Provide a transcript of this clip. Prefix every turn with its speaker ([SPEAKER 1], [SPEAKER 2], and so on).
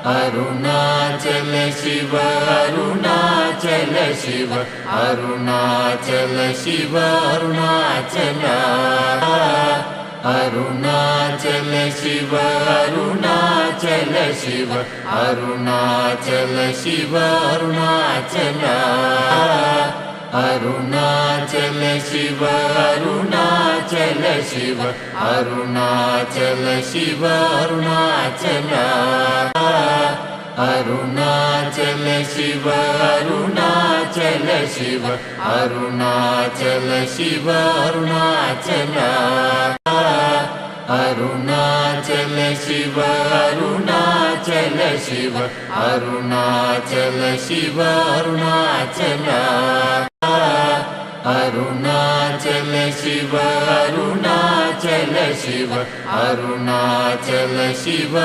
[SPEAKER 1] Arunachal Shiva Arunachal Shiva Arunachal Shiva Arunachal Arunachal Shiva Arunachal Shiva Arunachal Shiva Arunachal Arunachal Shiva Arunachal Shiva Arunachal Shiva Arunachal Arunachal Shiva Arunachal Shiva Arunachal Shiva Arunachal Arunachal Shiva Arunachal Shiva Arunachal Shiva Arunachal Arunachal Shiva Arunachal Shiva Arunachal Shiva